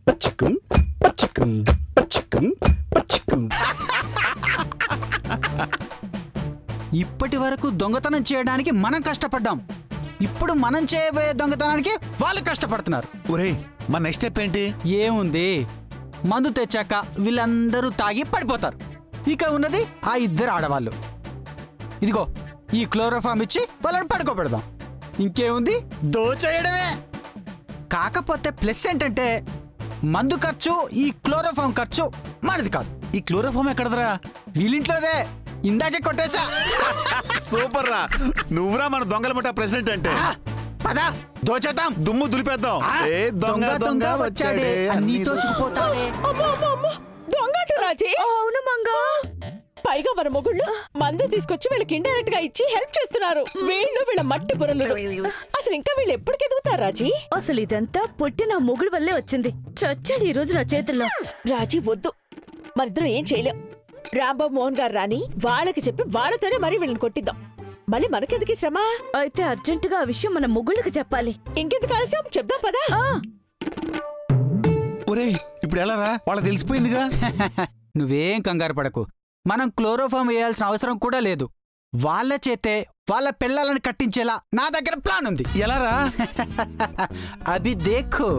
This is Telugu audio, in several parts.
పచ్చికం పచ్చికం పచ్చికం పచ్చికం. ఇప్పటి వరకు దొంగతనం చేయడానికి మనం కష్టపడ్డాం. ఇప్పుడు మనం చేయబోయే దొంగతనానికి వాళ్ళు కష్టపడుతున్నారు. ఒరేయ్ మన నెక్స్ట్ స్టెప్ ఏంటి? ఏముంది, మందు తెచ్చాక వీళ్ళందరూ తాగి పడిపోతారు. ఇక ఉన్నది ఆ ఇద్దరు ఆడవాళ్ళు. ఇదిగో ఈ క్లోరోఫామ్ ఇచ్చి వాళ్ళని పడుకోబెడదాం. ఇంకేముంది, దోచేయడమే. కాకపోతే ప్లస్ ఏంటంటే మందు ఖర్చు, ఈ క్లోరోఫామ్ ఖర్చు మనది కాదు. ఈ క్లోరోఫామ్ ఎక్కడదరా? వీళ్ళింట్లోదే, ఇందాకే కొట్టేశా. సూపర్ రా, నువ్వురా మన దొంగల ముఠా ప్రెసిడెంట్ అంటే. పదా దోచేద్దాం, దుమ్ము దులిపేద్దాం. దొంగ దొంగ వచ్చాడే అన్ని తోచుకుపోతాడే. దొంగట రాజీ. అవును మంగా. పైగా మన మొగుళ్ళు మందు తీసుకొచ్చి వీళ్ళకి ఇండైరెక్ట్ గా ఇచ్చి హెల్ప్ చేస్తున్నారు. వీళ్ళు వీళ్ళ మట్టి బుర్రలు. అసలు ఇంకా వీళ్ళు ఎప్పటికి ఎదుగుతారు రాజీ? అసలు ఇదంతా పుట్టిన మొగుడు వల్లే వచ్చింది. చచ్చాడు ఈ రోజు నా చేతుల్లో. రాజీ వద్దు, మరిద్దరం ఏం చేయలేం. రాంబాబు మోహన్ గారు రాని వాళ్ళకి చెప్పి వాళ్ళతోనే మరి వీళ్ళని కొట్టిద్దాం. మళ్ళీ మనకెందుకు శ్రమ? అయితే అర్జెంటుగా ఆ విషయం మన మొగుళ్ళకి చెప్పాలి. ఇంకెందుకు ఆలస్యం, చెప్దాం పదా. ఒరేయ్ ఇప్పుడు ఎలా రా, వాళ్ళకి తెలిసిపోయిందిగా. నువ్వేం కంగారు పడకు. మనం క్లోరోఫామ్ వేయాల్సిన అవసరం కూడా లేదు. వాళ్ళ చేతే వాళ్ళ పిల్లలను కట్టించేలా నా దగ్గర ప్లాన్ ఉంది. ఎలా రా? అభి దేఖో.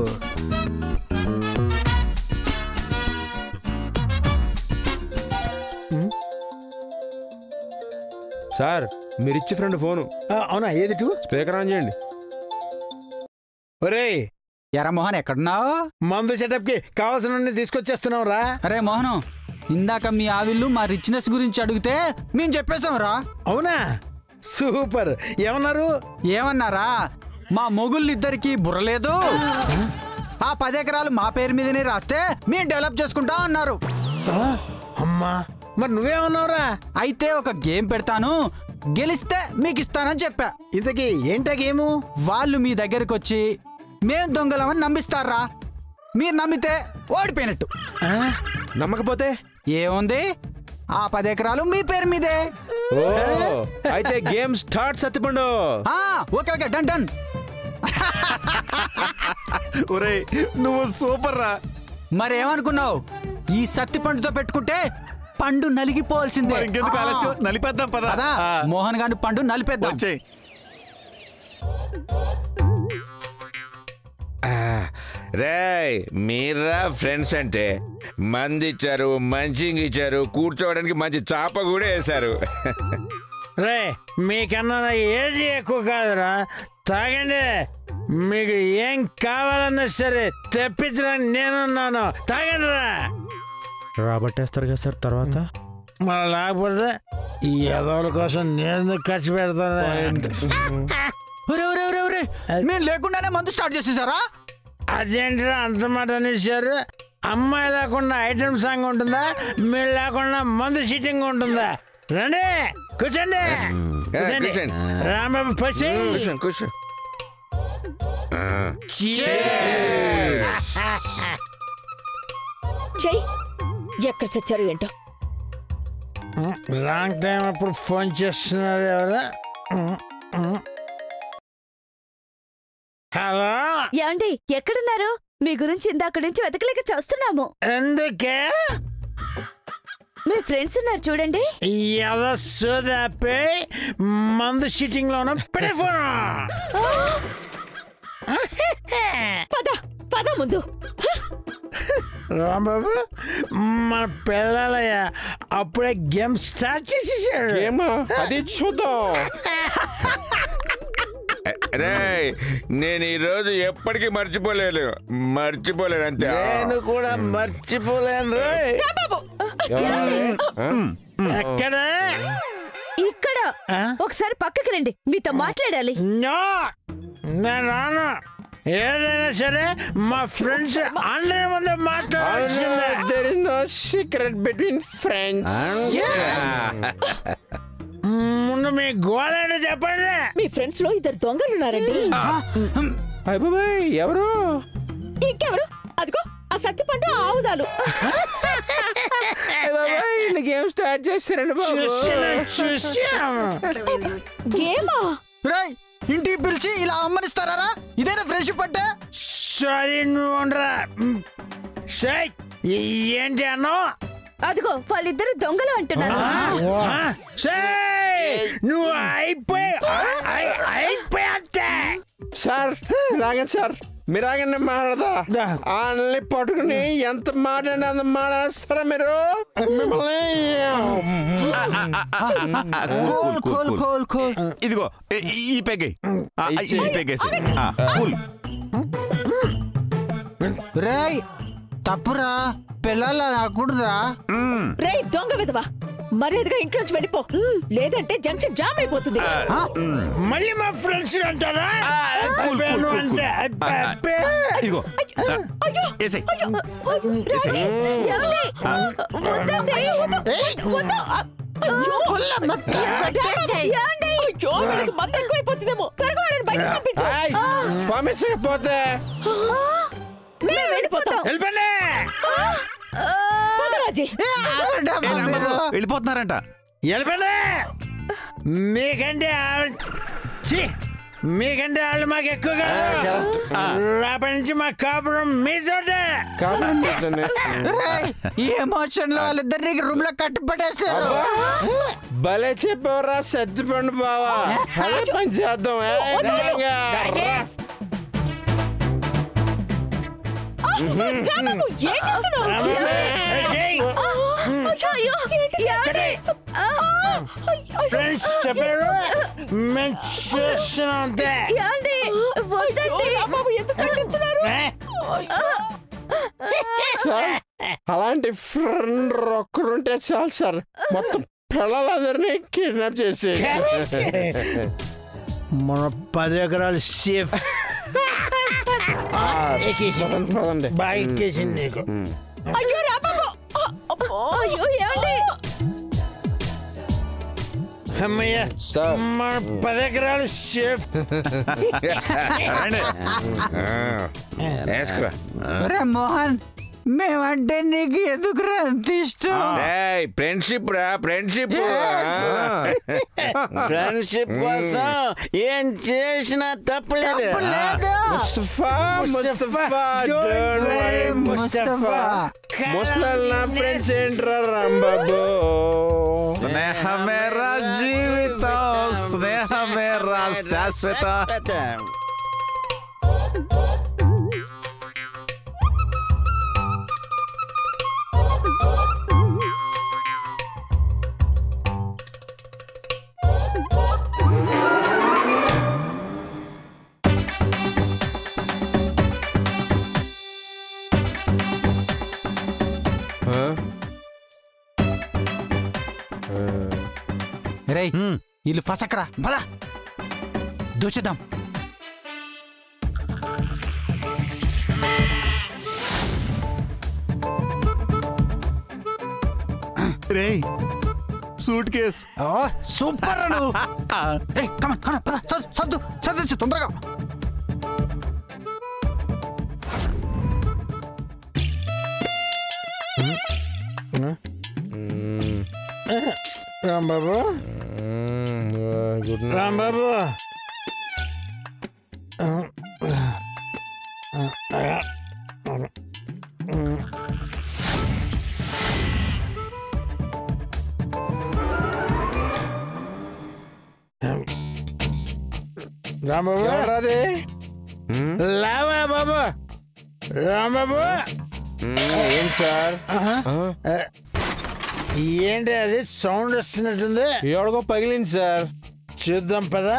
సార్ మీరిచ్చి ఫ్రెండ్ ఫోను. అవునా, ఏది స్పీకర్ ఆన్ చేయండి. ఒరేయ్ ఎరా మోహన్, ఎక్కడున్నావు? మందు సెటప్ కి కావాల్సిన తీసుకొచ్చేస్తున్నావు రా. అరే మోహను, ఇందాక మీ ఆవిళ్ళు మా రిచ్నెస్ గురించి అడిగితే మేము చెప్పేశాం రా. అవునా, సూపర్. ఏమన్నారు? ఏమన్నారా, మా మొగుళ్ళిద్దరికి బుర్రలేదు, ఆ 10 ఎకరాలు మా పేరు మీదనే రాస్తే మేము డెవలప్ చేసుకుంటా అన్నారు. అమ్మా, మరి నువ్వేమన్నావురా? అయితే ఒక గేమ్ పెడతాను, గెలిస్తే మీకు ఇస్తానని చెప్పా. ఇంతకీ ఏంటా గేము? వాళ్ళు మీ దగ్గరకు వచ్చి మేం దొంగలమని నమ్మిస్తారా. మీరు నమ్మితే ఓడిపోయినట్టు. నమ్మకపోతే ఏముంది, ఆ 10 ఎకరాలు మీ పేరు మీదే. ఓ అయితే game start Sattipandu. Okay okay, done done. ఒరేయ్ నువ్వు సూపర్ రా. మరేమనుకున్నావు, ఈ సత్తిపండుతో పెట్టుకుంటే పండు నలిగిపోవాల్సిందే. ఇంకెందుకు ఆలస్యం, నలిపేద్దాం పదా. మోహన్ గారి పండు నలిపేద్దాం. రేయ్ మీరా ఫ్రెండ్స్ అంటే మంది ఇచ్చారు, మంచింగ్ ఇచ్చారు, కూర్చోవడానికి మంచి చాప కూడా వేశారు. రే మీకన్నా ఏది ఎక్కువ కాదురా, తాగండి. మీకు ఏం కావాలన్నా సరే తెప్పించడానికి నేనున్నాను, తాగండి రా. రాబట్టేస్తారు కదా సార్ తర్వాత. మరి లేకపోతే ఈ ఎదవుల కోసం నేను ఖర్చు పెడతాను. మేము లేకుండానే మందు స్టార్ట్ చేసేసారా? అదేంటిరా అంత మాట అనేసారు? అమ్మాయి లేకుండా ఐటమ్ సాంగ్ ఉంటుందా, మీరు లేకుండా మందు సిట్టింగ్ ఉంటుందా? రండి కూర్చోండి. రాంబాబు పసి కూర్చో. చెయ్యి. ఎక్కడ చచ్చారు ఏంటో. రాంగ్ టైం అప్పుడు ఫోన్ చేస్తున్నారు ఎవరు? హలో, ఏమండి ఎక్కడున్నారు? మీ గురించి ఇందాక నుంచి వెతకలేక చేస్తున్నాము. ఎందుకే? మీ ఫ్రెండ్స్ ఉన్నారు చూడండి. ఎవరో సోదాపే మందు సిట్టింగ్ లోన పెడఫోను. పద ముందు. రాంబాబు మన పిల్లలయ్య అప్పుడే గేమ్ స్టార్ట్ చేసేసాడు. అది చూద్దాం. రేయ్ నేను ఈరోజు ఎప్పటికీ మర్చిపోలేను అంతే. నేను కూడా మర్చిపోలేను. ఎక్కడ? ఇక్కడ. ఒకసారి పక్కకి రండి, మీతో మాట్లాడాలి. నేను రాను. ఏదైనా సరే మా ఫ్రెండ్స్ అందరి ముందు మాట్లాడాల్సిందే. There is no secret between friends. ముందు మీ గోళ చెప్పండి. మీ ఫ్రెండ్స్ లో 2 దొంగలు ఉన్నారండి. అయ్యబాయ్ ఎవరు? ఇంకెవరు? అదిగో ఆ సత్తిపండు ఆవుదాలు. గేమ్ స్టార్ట్ చేస్తారండి బాబు. గేమా? ఇంటికి పిలిచి ఇలా అమ్మనిస్తారా? ఇదేనా ఫ్రెండ్షిప్ అంటే? సారీ నువ్వు ఉండరా. ఏంటి అన్నో? అదిగో వాళ్ళిద్దరు దొంగలు అంటున్నారు. నువ్వు అయిపోయా సార్ రాగండి సార్, మీరు ఆగండి, మాట్లాడదా వాళ్ళని పట్టుకుని ఎంత మాట్లాడి అంత మాట్లాడతారా మీరు? ఇదిగో ఈ పెగ్గై ఈ పెగ్గేసి కూల్. రేయ్ తప్పురా, పిల్లల నాకూడదురా. రే దొంగ విధవా, మర్యాదగా ఇంట్లోంచి వెళ్ళిపో, లేదంటే జంక్షన్ జామ్ అయిపోతుంది. మళ్ళీ మా ఫ్రెండ్స్ అంటారా? ఇదిగో ఏసై మంది ఎక్కువైపోతుందేమో, త్వరగా వాళ్ళని బయటకు పంపించు. పంపించకపోతే మేము వెళ్ళిపోతాం. వెళ్ళిపోతున్నారంట. మీకంటే వాళ్ళు మాకు ఎక్కువ కాదు. రేపటి నుంచి మా కాపురం మీతోటే. ఈ ఎమోషన్ లో వాళ్ళిద్దరిని రూమ్ లో కట్టుపడేసారు. భలే చెప్పవరా సత్తిపండు బావా, అదే పని చేద్దాం. ఫ్రెండ్స్ చెప్పారు మేము చేస్తున్నాం అంతే. అలాంటి ఫ్రెండ్ ఒక్కడుంటే చాలు సార్, మొత్తం పిల్లలందరినీ కిడ్నాప్ చేసి మన 10 ఎకరాలు సేఫ్ బాగా ఎక్కేసింది నీకు. అమ్మయ్య మన 10 ఎకరాలు సేఫ్. మోహన్, మేమంటే నీకు ఎందుకురా అంత ఇష్టం? ఫ్రెండ్షిప్ రా, ఫ్రెండ్షిప్. ఫ్రెండ్షిప్ కోసం ఏం చేసినా తప్పలేదు. ముస్తఫా ముసలా ఫ్రెండ్స్ ఏంట్రా రాంబాబు? స్నేహమేరా జీవితం, స్నేహమేరా శాశ్వత. రేయ్ వీళ్ళు ఫసకరా, బలా దూచేద్దాం. రేయ్ సూట్ కేస్ సూపర్. సర్దు తొందరగా. రాంబాబు, రాంబాబు, రాంబాబు రాదే లావా బాబు. రాంబాబు ఏం సార్? ఏంటి అది సౌండ్ వస్తున్నట్టుంది? ఎవడికో పగిలింది సార్. చూద్దాం పదా.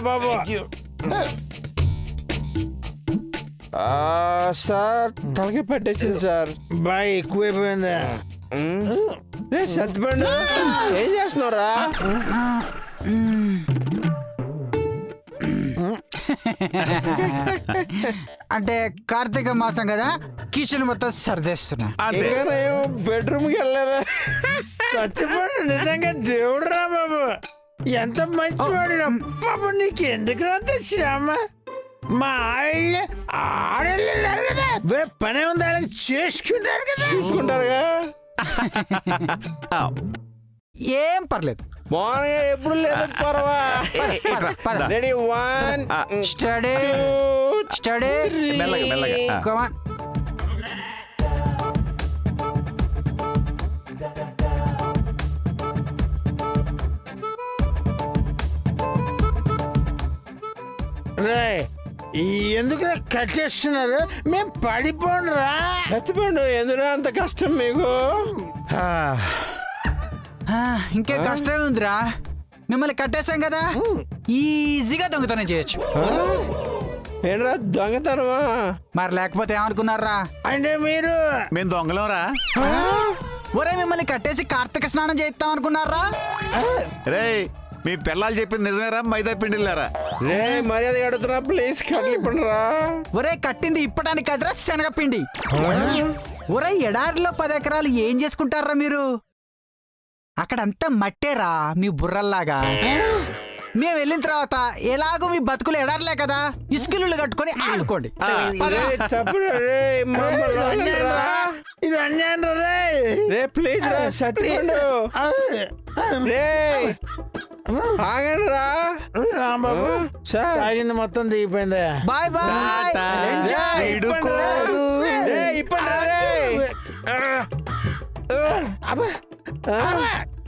బాబు సార్ తలకి పట్టేసింది సార్. బాగా ఎక్కువైపోయింది. సత్తిపండు ఏం చేస్తున్నావురా? అంటే కార్తీక మాసం కదా, కిచెన్ మొత్తం సర్దేస్తున్నా. బెడ్రూమ్ కి వెళ్ళలేదా? చచ్చిపోయి నిజంగా దేవుడు రా బాబు, ఎంత మంచివాడు బాబు. నీకు ఎందుకు అంత శ్రమ? మా ఆడళ్ళు కదా, పనే ఉంది వాళ్ళకి చేసుకుంటారు కదా. చూసుకుంటారుగా. ఏం పర్లేదు, మార్నింగ్ ఎప్పుడు లేదు పర్వా. రెడీ 1 స్టడీ స్టడీ మెల్లగా మెల్లగా. కమాన్. రే ఎందుకు కట్ చేస్తున్నారు? మేము పడిపోండిరా. చచ్చిపోండు. ఎందుకు అంత కష్టం మీకు? ఇంకే కష్టం ఉందిరా. మిమ్మల్ని కట్టేశాం కదా, ఈజీగా దొంగతనం చేయొచ్చు. ఏంట్రా దొంగతనమా? మరి లేకపోతే ఏమనుకున్నారా? అంటే మీరు మేము దొంగలంరా. ఒరే మిమ్మల్ని కట్టేసి కార్తీక స్నానం చేయిస్తాం అనుకున్నారా? రే మీ పిల్లలు చెప్పింది నిజమేరా మైదా పిండిలారా? రే మర్యాద అడుగుతున్నా, ప్లీజ్ కట్లిపండిరా. ఒరే కట్టింది ఇప్పడానికి కదరా శనగపిండి. ఒరే ఎడారిలో 10 ఎకరాలు ఏం చేసుకుంటారా మీరు? అక్కడంతా మట్టేరా మీ బుర్రల్లాగా. మేము వెళ్ళిన తర్వాత ఎలాగో మీ బతుకులు ఎడారిలే కదా, ఇసుకలు కట్టుకొని ఆడుకోండి. ఇది అన్యాయం రే ప్లీజ్ రా చచ్చిపోండు. రే ఆగండి రా. రాంబాబు సార్ తాగింది మొత్తం దిగిపోయిందా? Bye bye. ఎంజాయ్.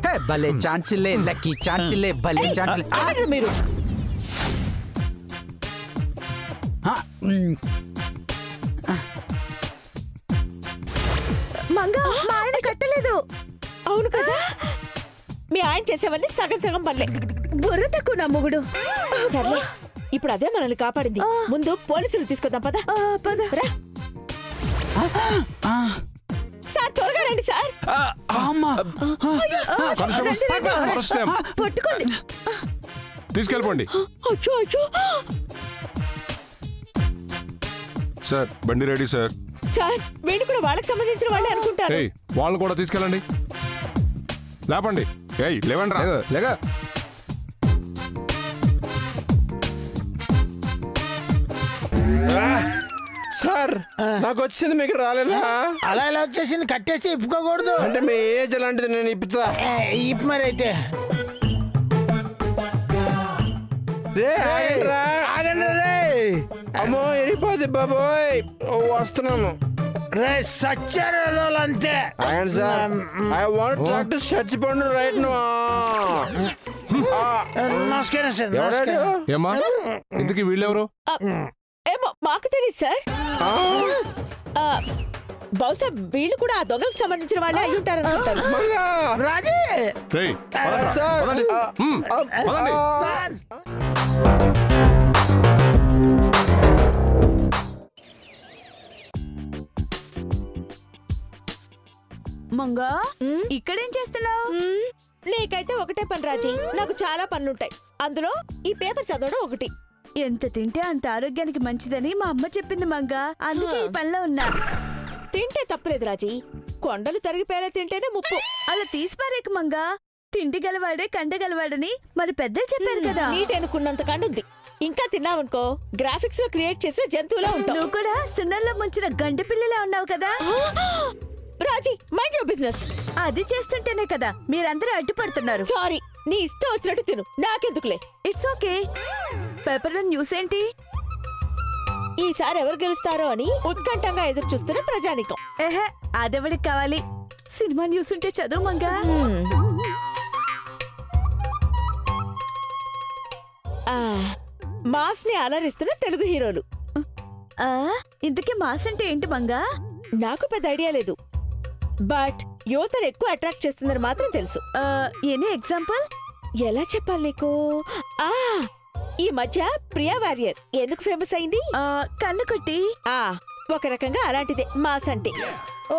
హే, భలే ఛాన్సులే లక్కీ ఛాన్సులే, భలే ఛాన్సులే. మీరు మంగా మా ఆయన కట్టలేదు. అవును కదా, మీ ఆయన చేసేవన్నీ సగం సగం పనులే. బుర్ర తక్కువ నా మొగుడు. సర్లే, ఇప్పుడు అదే మనల్ని కాపాడింది. ముందు పోలీసులు తీసుకొద్దాం పద. పద. రా సార్, త్వరగా రండి సార్. పట్టుకోండి. తీసుకెళ్ళిపోండి అచ్చో అచ్చో. సార్. బండి రెడీ సార్. సార్ వీళ్ళు కూడా వాళ్ళకి సంబంధించిన వాళ్ళే అనుకుంటారు. ఏయ్ వాళ్ళని కూడా తీసుకెళ్ళండి. లేపండి. ఏయ్ లేవండి రా. లేగా. సార్ నాకు వచ్చింది మీకు రాలేదా? అలా ఇలా వచ్చేసింది, కట్టేస్తే ఇప్పుకోకూడదు. అంటే మీ ఏజ్ అలాంటిది, నేను ఇప్పుతా. ఇప్పు మరి అయితే. రే ఆగండిరా. ఆగండి రే. అమ్మో ఎరిపోద్ది బాబోయ్. వస్తున్నాము. రే సచ్చారు అంతే. ఆగండి sir. I want talk to చచ్చిపోండు రైట్ నౌ. నమస్కారం సార్. ఎవరాడు? ఏమా ఇంతకీ వీళ్ళెవరు? ఏమో మాకు తెలియదు సార్. బహుశా వీళ్ళు కూడా ఆ దొంగలకు సంబంధించిన వాళ్ళే అయి ఉంటారు అనుకుంటారు. రాజీ రేయ్ సార్ పదండి. పదండి. సార్. మంగా ఇక్కడేం చేస్తున్నావు? నీకైతే ఒకటే పని రాజీ, నాకు చాలా పనులుంటాయి. అందులో ఈ పేపర్ చదవడం ఒకటి. ఎంత తింటే అంత ఆరోగ్యానికి మంచిదని మా అమ్మ చెప్పింది మంగా, అందుకే ఈ పనిలో ఉన్నా. తింటే తప్పలేదు రాజీ, కొండలు తరిగిపోయేలా తింటేనే ముప్పు. అలా తీసిపారేకు మంగా. తిండి గలవాడే కండ గలవాడని మరి పెద్దలు చెప్పారు కదా. నీటనుకున్నంత కండుంది. ఇంకా తిన్నావనుకో గ్రాఫిక్స్ లో క్రియేట్ చేసిన జంతువులా ఉంటావు. నువ్వు కూడా సున్నంలో ముంచిన గండి పిల్లలా ఉన్నావు కదా. రాజీ మైండ్ యువర్ బిజినెస్. అది చేస్తుంటేనే కదా మీరందరూ అడ్డుపడుతున్నారు. సారీ, నీ ఇష్టం వచ్చినట్టు తిను, నాకెందుకులే. It's okay. పేపర్లో న్యూస్ ఏంటి? ఈసారి ఎవరు గెలుస్తారో అని ఉత్కంఠంగా ఎదురు చూస్తున్న ప్రజానికం. ఏహే, అదెవడికి కావాలి? సినిమా న్యూస్ ఉంటే చదువు మంగా. మాస్ ని అలరిస్తున్న తెలుగు హీరోలు. ఇంతకీ మాస్ అంటే ఏంటి మంగా? నాకు పెద్ద ఐడియా లేదు, బట్ యువతను ఎక్కువ అట్రాక్ట్ చేస్తుందని మాత్రం తెలుసు. Any example? ఎలా చెప్పాలి నీకు? ఈ మధ్య ప్రియా వారియర్ ఎందుకు ఫేమస్ అయింది? కన్ను కొట్టి. ఒక రకంగా అలాంటిదే మాస్ అంటే. ఓ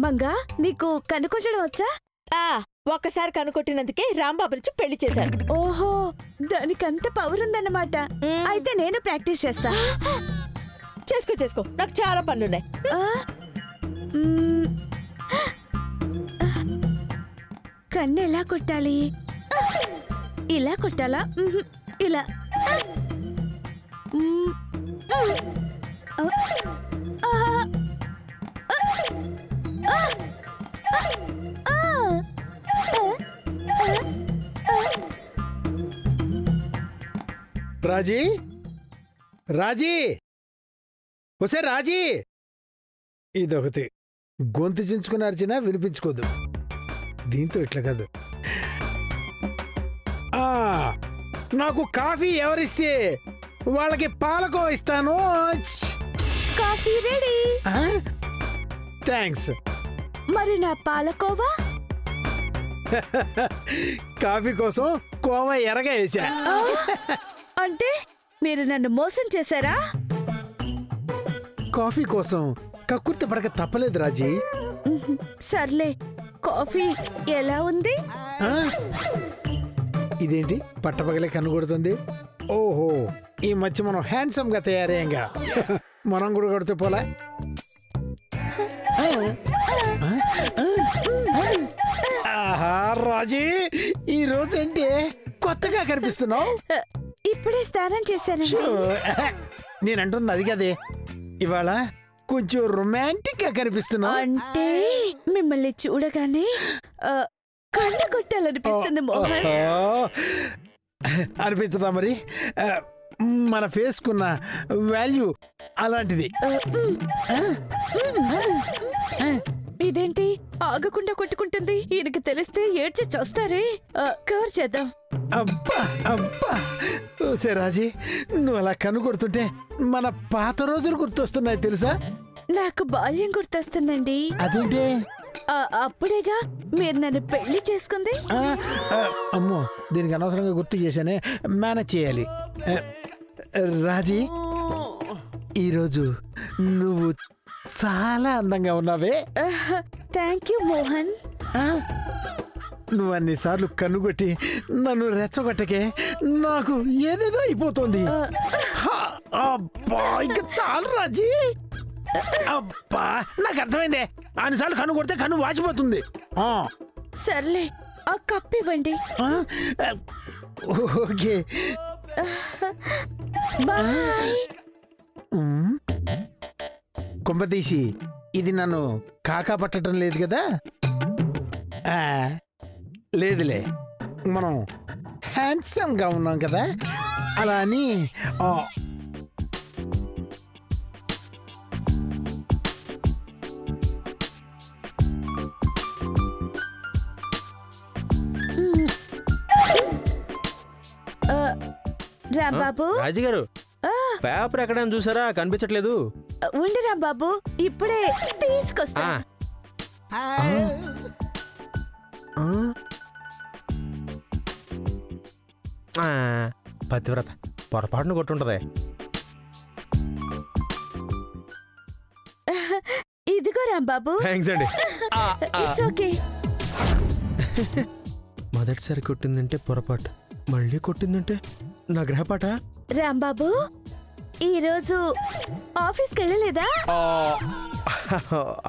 మంగా, నీకు కన్ను కొట్టడం వచ్చా? ఒక్కసారి కనుకొట్టినందుకే రాంబాబు నుంచి పెళ్లి చేశారు. ఓహో, దానికి అంత పవర్ ఉందన్నమాట. అయితే నేను ప్రాక్టీస్ చేస్తా. చేసుకో చేసుకో, నాకు చాలా పనులున్నాయి. కన్ను ఎలా కొట్టాలి? ఇలా కొట్టాలా? ఇలా. రాజీ రాజీ ఒసే రాజీ ఇదొకటి గొంతు చించుకుని అరిచినా వినిపించుకోదు దీంతో ఇట్లా కాదు నాకు కాఫీ ఎవరిస్తే వాళ్ళకి పాలకో ఇస్తాను కాఫీ రెడీ థ్యాంక్స్ మరి నా పాలకోవా కాఫీ కోసం కోవా ఎరగా వేసా అంటే మీరు నన్ను మోసం చేశారా కాఫీ కోసం కక్కుర్తి పడక తప్పలేదు రాజీ సర్లే కాఫీ ఎలా ఉంది ఇదేంటి పట్టపగలే కనుగొడుతుంది ఓహో ఈ మధ్య మనం హ్యాండ్సమ్ గా తయారయ్యంగా మనం కూడా కొడితే పోలా ఆహా రాజీ ఈ రోజు ఏంటి కొత్తగా కనిపిస్తున్నావు ఇప్పుడే స్నానం చేశానండి నేనంటుంది అది కదే ఇవాళ కొంచెం రొమాంటిక్ గా కనిపిస్తున్నావు అంటే మిమ్మల్ని చూడగానే కళ్ళ కొట్టాలనిపిస్తుంది మోహన్ అనిపించదా మరి మన ఫేస్ కున్న వాల్యూ అలాంటిది ఇదేంటి ఆగకుండా కొట్టుకుంటుంది ఈయనకి తెలిస్తే ఏడ్చి చేస్తారే కవర్ చేద్దాం అబ్బా అబ్బా సరే రాజీ నువ్వు అలా కన్ను కొడుతుంటే మన పాత రోజులు గుర్తొస్తున్నాయి తెలుసా నాకు బాల్యం గుర్తొస్తుందండి అదేంటి అప్పుడేగా మీరు నన్ను పెళ్లి చేసుకుంది అమ్మో దీనికి అనవసరంగా గుర్తు చేశానే మేనేజ్ చేయాలి రాజీ ఈరోజు నువ్వు చాలా అందంగా ఉన్నావే థ్యాంక్ యూ మోహన్ నువ్వు అన్నిసార్లు కన్నుగొట్టి నన్ను రెచ్చగొట్టకే నాకు ఏదేదో అయిపోతుంది అబ్బా ఇంకా చాలు రాజీ అబ్బా నాకు అర్థమైందే అన్నిసార్లు కన్ను కొడితే కన్ను వాచిపోతుంది సర్లే ఆ కప్పివ్వండి ఓకే బాయ్ కొంపతీసి ఇది నన్ను కాకా పట్టడం లేదు కదా లేదులే మనం హ్యాండ్సమ్ గా ఉన్నాం కదా అలా అని రాంబాబు రాజుగారు పేపర్ ఎక్కడ చూసారా కనిపించట్లేదు ఉండి రాంబాబు ఇప్పుడే తీసుకొస్తా పతివ్రత పొరపాటును కొట్టుంటది ఇదిగో రాంబాబు థ్యాంక్స్ అండి ఇట్స్ ఓకే మొదటిసారి కొట్టిందంటే పొరపాటు మళ్ళీ కొట్టిందంటే నా గ్రహపాట రాంబాబు ఈరోజు ఆఫీస్కి వెళ్ళలేదా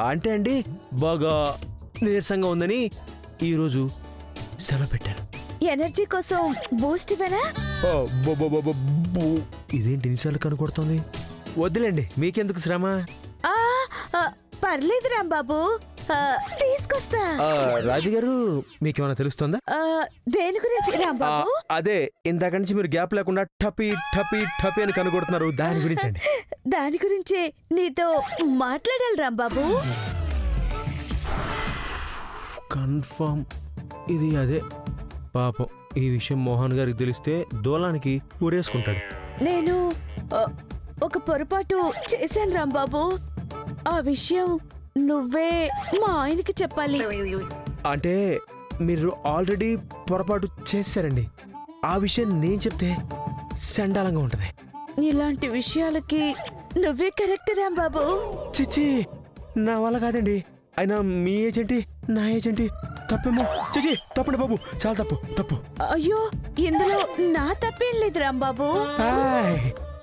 అంటే అండి బాగా నీరసంగా ఉందని ఈరోజు సెలవు పెట్టాను ఎనర్జీ కోసం బూస్ట్ ఇవ్వనా ఇదేంటి ఎన్నిసార్లు కనుకొడుతుంది వద్దులేండి మీకెందుకు శ్రమ పర్లేదు రాంబాబు తీసుకొస్తా రాజుగారు మీకేమైనా తెలుస్తుందా దేని గురించి రాంబాబు అదే ఇందాక నుంచి మీరు గ్యాప్ లేకుండా టపి టపి టపి అని కనుగొడుతున్నారు దాని గురించి అండి దాని గురించే నీతో మాట్లాడాలి రాంబాబు కన్ఫర్మ్ ఇది అదే పాపం ఈ విషయం మోహన్ గారికి తెలిస్తే దూలానికి ఊరేసుకుంటాడు నేను ఒక పొరపాటు చేశాను రాంబాబు ఆ విషయం నువ్వే మా ఆయనకి చెప్పాలి అంటే మీరు ఆల్రెడీ పొరపాటు చేశారండి ఆ విషయం నేను చెప్తే సండాలంగా ఉంటది ఇలాంటి విషయాలకి నువ్వే కరెక్ట్ రాంబాబు చిచ్చి నా వల్ల కాదండి అయినా మీ ఏజెంటి నా ఏజెంటి తప్పేమో చిచి తప్పండి బాబు చాలా తప్పు తప్పు అయ్యో ఇందులో నా తప్పేం లేదు రాంబాబు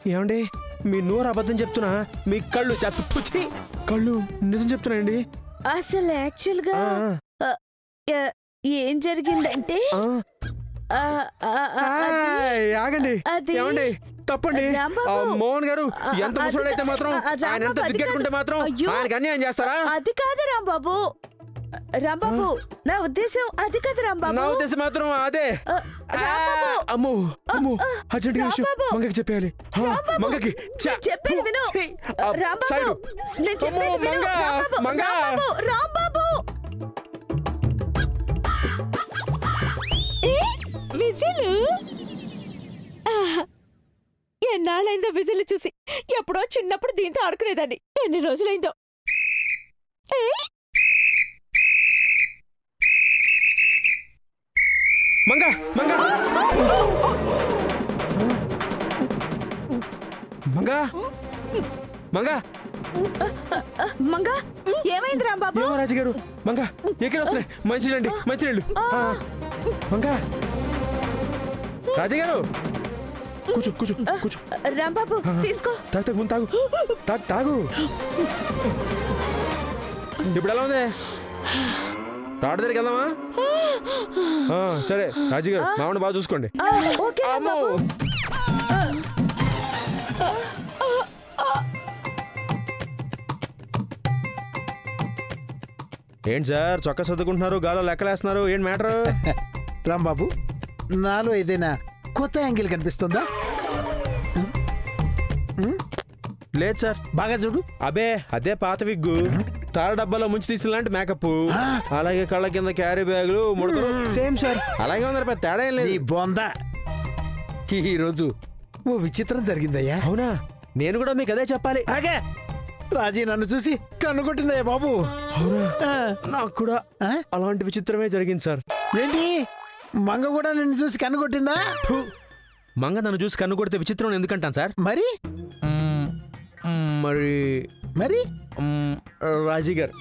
ఏమండి మీ నోరు అబద్ధం చెప్తున్నా మీ కళ్ళు పుచ్చి కళ్ళు నిజం చెప్తున్నాయండి అసలు యాక్చువల్ గా ఏం జరిగిందంటే ఆగండి ఏమండి తప్పండి మోహన్ గారు ఎంత ముసలుడైతే మాత్రం ఆయన ఎంత విగ్గట్టుకుంటే మాత్రం ఆయనకి అన్యాయం చేస్తారా అది కాదు రాంబాబు రాంబాబు నా ఉద్దేశం అది కాదు నా రాంబాబు. ఉద్దేశం మాత్రం అదే. రాంబాబు. అమ్మో అమ్మో అర్జెంట్ విషయం రాంబాబు. మంగకి చెప్పేయాలి. మంగకి చెప్పేది విను రాంబాబు. నేను చెప్పేది విను రాంబాబు. రాంబాబు విజిల్ ఎన్నాళ్ళైందో విజిల్ చూసి. ఎప్పుడో చిన్నప్పుడు దీంతో ఆడుకునేదాన్ని. ఎన్ని రోజులైందో. మంగ మంగ మంగ మంగ మంగ ఏమైంది రాంబాబు? ఏమో రాజుగారు మంగ ఎక్కడ వస్తున్నాయి? మంచినీళ్ళు మంచినీళ్ళు. మంగ రాజుగారు కూర్చో కూర్చో కూర్చో. రాంబాబు తీసుకో. తాగు ముందు తాగు తాగు తాగు. ఇప్పుడు ఎలా ఉంది? రాడు దగ్గరికి వెళ్దామా? సరే రాజుగారు మామూలు బాగా చూసుకోండి. ఓకే రాంబాబు. ఏంటి సార్ చొక్కా సర్దుకుంటున్నారు, గాలో లెక్కలేస్తున్నారు, ఏంటి మ్యాటర్? రాంబాబు నాలో ఏదైనా కొత్త యాంగిల్ కనిపిస్తుందా? లేదు సార్. బాగా చూడు. అబే అదే పాత విగ్గు, తార డబ్బాలో ముంచి తీసినలాంటి మేకప్, అలాగే కళ్ళ కింద క్యారీ బ్యాగులు ముడతలు సేమ్ సార్. అలాగే ఉన్నారు, పెద్ద తేడా ఏం లేదు. ఈ బొంద ఈ రోజు ఓ విచిత్రం జరిగిందయ్యా. అవునా? నేను కూడా మీకు అదే చెప్పాలి. ఆగే రాజీ నన్ను చూసి కన్నుకొట్టిందయ్యా బాబు. అవునా? నాకు కూడా అలాంటి విచిత్రమే జరిగింది సార్. ఏంటి మంగ కూడా నిన్ను చూసి కన్నుకొట్టిందా? మంగ నన్ను చూసి కన్ను కొడితే విచిత్రం ఎందుకంటాను సార్? మరి మరి మరి రాజీ గారు